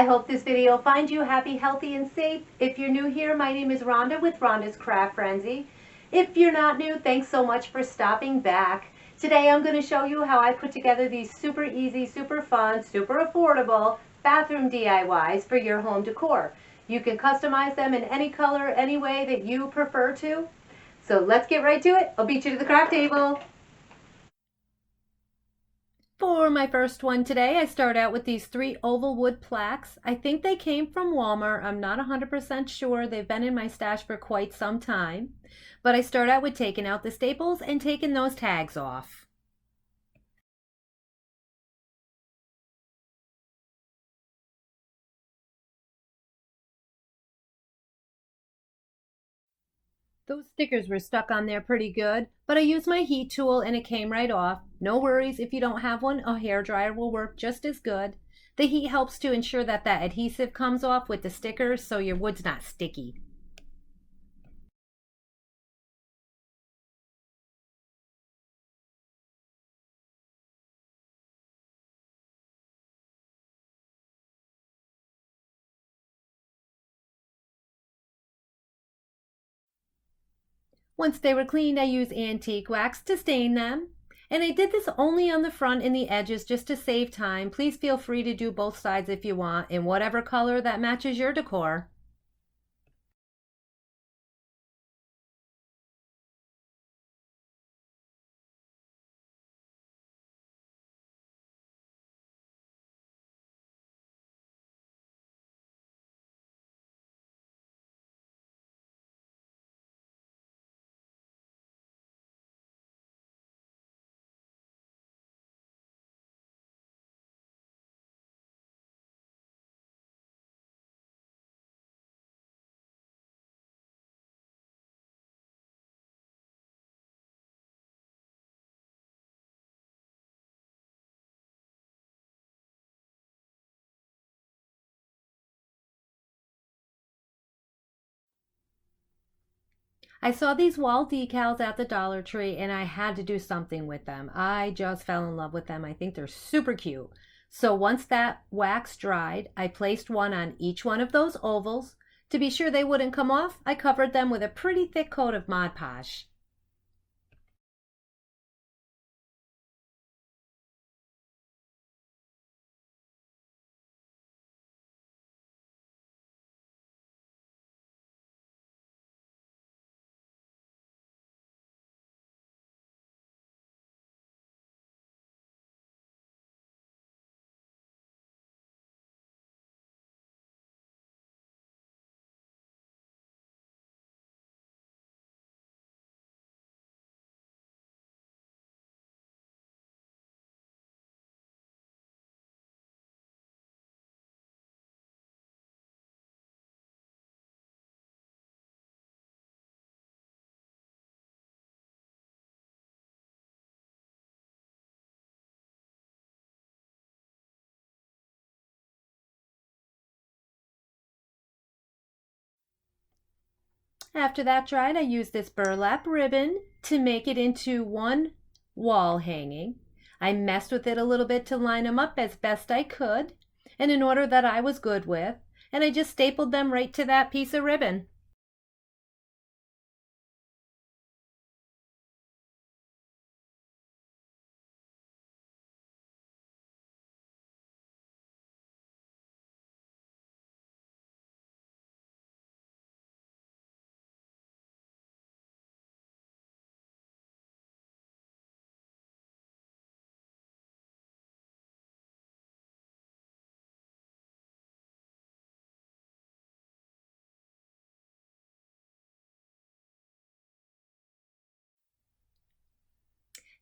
I hope this video finds you happy, healthy, and safe. If you're new here, my name is Rhonda with Rhonda's Craft Frenzy. If you're not new, thanks so much for stopping back. Today I'm going to show you how I put together these super easy, super fun, super affordable bathroom DIYs for your home decor. You can customize them in any color, any way that you prefer to. So let's get right to it. I'll beat you to the craft table. For my first one today, I start out with these 3 oval wood plaques. I think they came from Walmart. I'm not 100% sure. They've been in my stash for quite some time. But I start out with taking out the staples and taking those tags off. Those stickers were stuck on there pretty good, but I used my heat tool and it came right off. No worries, if you don't have one, a hairdryer will work just as good. The heat helps to ensure that that adhesive comes off with the stickers so your wood's not sticky. Once they were cleaned, I used antique wax to stain them. And I did this only on the front and the edges just to save time. Please feel free to do both sides if you want, in whatever color that matches your decor. I saw these wall decals at the Dollar Tree and I had to do something with them. I just fell in love with them. I think they're super cute. So once that wax dried, I placed one on each one of those ovals. To be sure they wouldn't come off, I covered them with a pretty thick coat of Mod Podge. After that dried, I used this burlap ribbon to make it into one wall hanging. I messed with it a little bit to line them up as best I could, and in order that I was good with, and I just stapled them right to that piece of ribbon.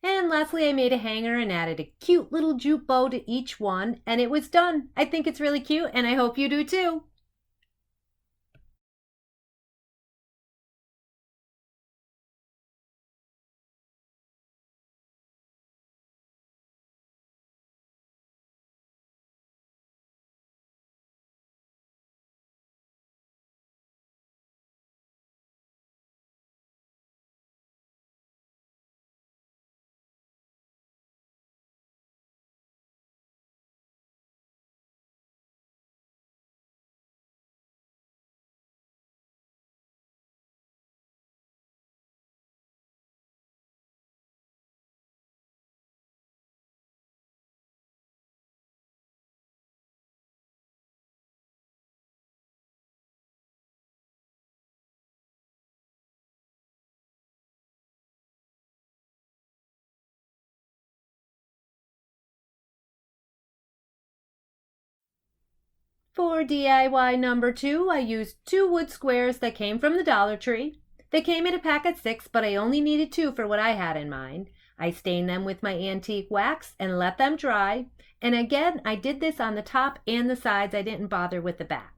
And lastly, I made a hanger and added a cute little jute bow to each one, and it was done. I think it's really cute, and I hope you do too. For DIY number 2, I used 2 wood squares that came from the Dollar Tree. They came in a pack of 6, but I only needed 2 for what I had in mind. I stained them with my antique wax and let them dry. And again, I did this on the top and the sides. I didn't bother with the back.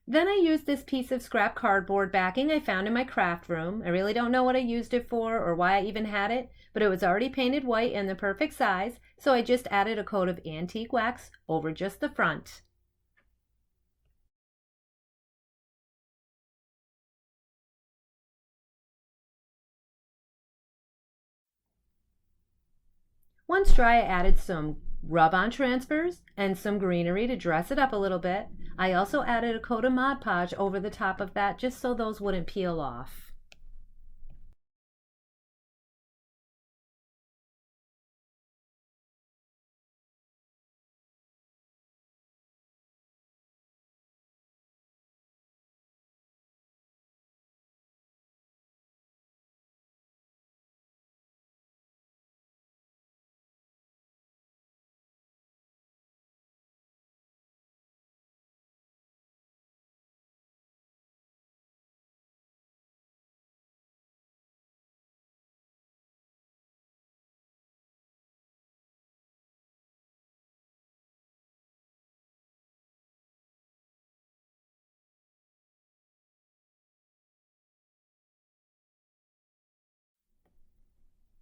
Then I used this piece of scrap cardboard backing I found in my craft room. I really don't know what I used it for or why I even had it, but it was already painted white and the perfect size, so I just added a coat of antique wax over just the front. Once dry, I added some rub-on transfers and some greenery to dress it up a little bit. I also added a coat of Mod Podge over the top of that just so those wouldn't peel off.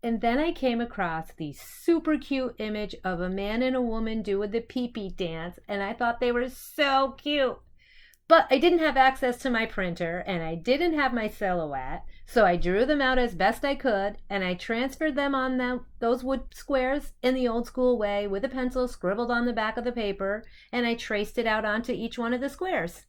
And then I came across the super cute image of a man and a woman doing the pee-pee dance, and I thought they were so cute. But I didn't have access to my printer, and I didn't have my silhouette, so I drew them out as best I could, and I transferred them on those wood squares in the old school way with a pencil scribbled on the back of the paper, and I traced it out onto each one of the squares.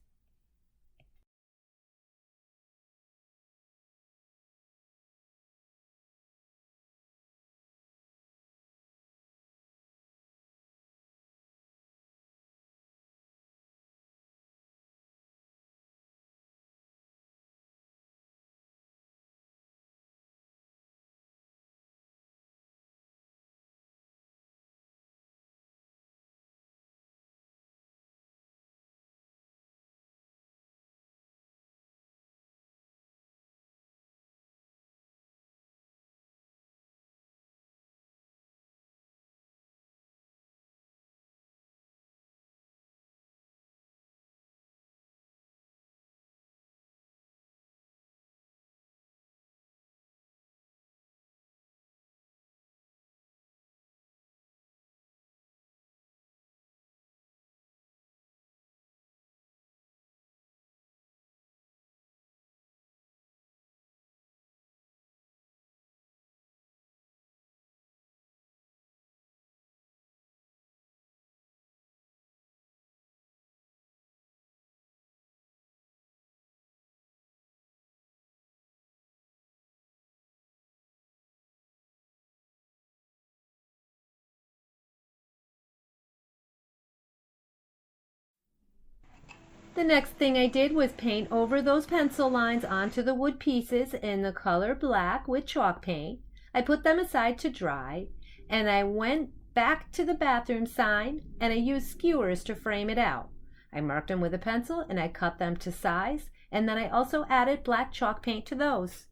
The next thing I did was paint over those pencil lines onto the wood pieces in the color black with chalk paint. I put them aside to dry, and I went back to the bathroom sign and I used skewers to frame it out. I marked them with a pencil and I cut them to size, and then I also added black chalk paint to those.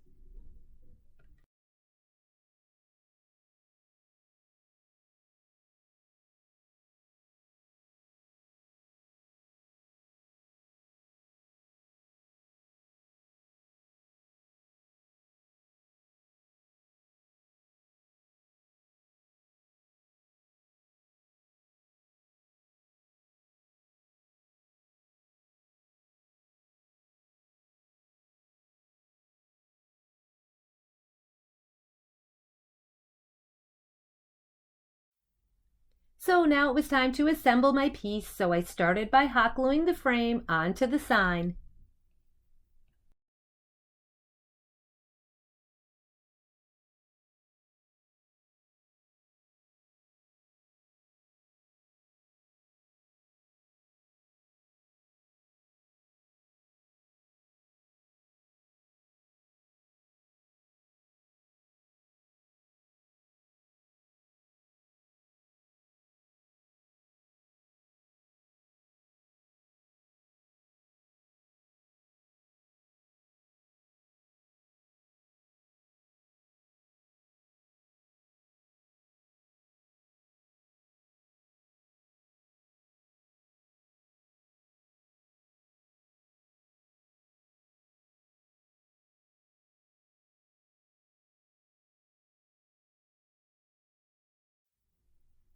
So now it was time to assemble my piece, so I started by hot gluing the frame onto the sign.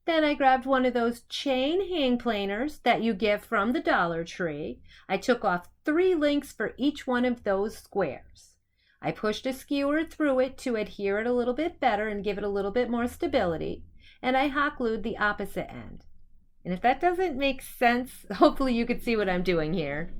Then I grabbed one of those chain hang planers that you get from the Dollar Tree. I took off 3 links for each one of those squares. I pushed a skewer through it to adhere it a little bit better and give it a little bit more stability, and I hot glued the opposite end. And if that doesn't make sense, hopefully you can see what I'm doing here.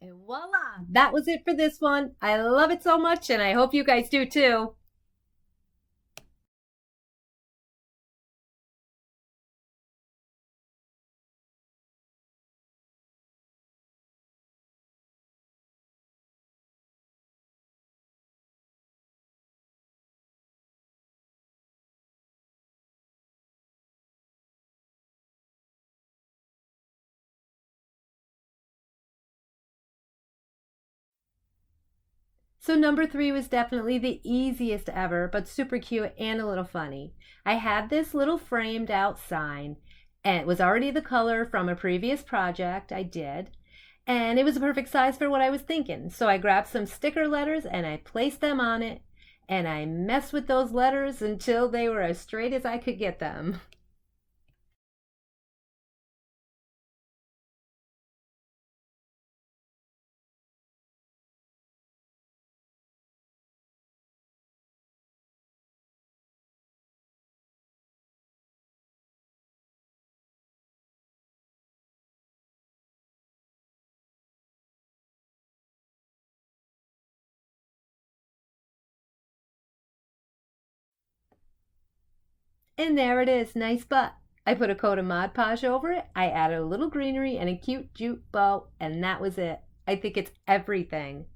And voila! That was it for this one. I love it so much, and I hope you guys do too. So number 3 was definitely the easiest ever, but super cute and a little funny. I had this little framed out sign, and it was already the color from a previous project I did, and it was a perfect size for what I was thinking. So I grabbed some sticker letters and I placed them on it, and I messed with those letters until they were as straight as I could get them. And there it is, nice butt. I put a coat of Mod Podge over it, I added a little greenery and a cute jute bow, and that was it. I think it's everything.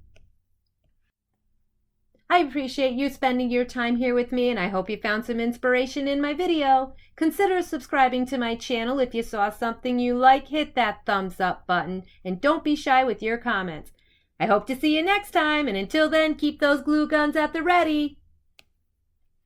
I appreciate you spending your time here with me, and I hope you found some inspiration in my video. Consider subscribing to my channel. If you saw something you like, hit that thumbs up button, and don't be shy with your comments. I hope to see you next time, and until then, keep those glue guns at the ready.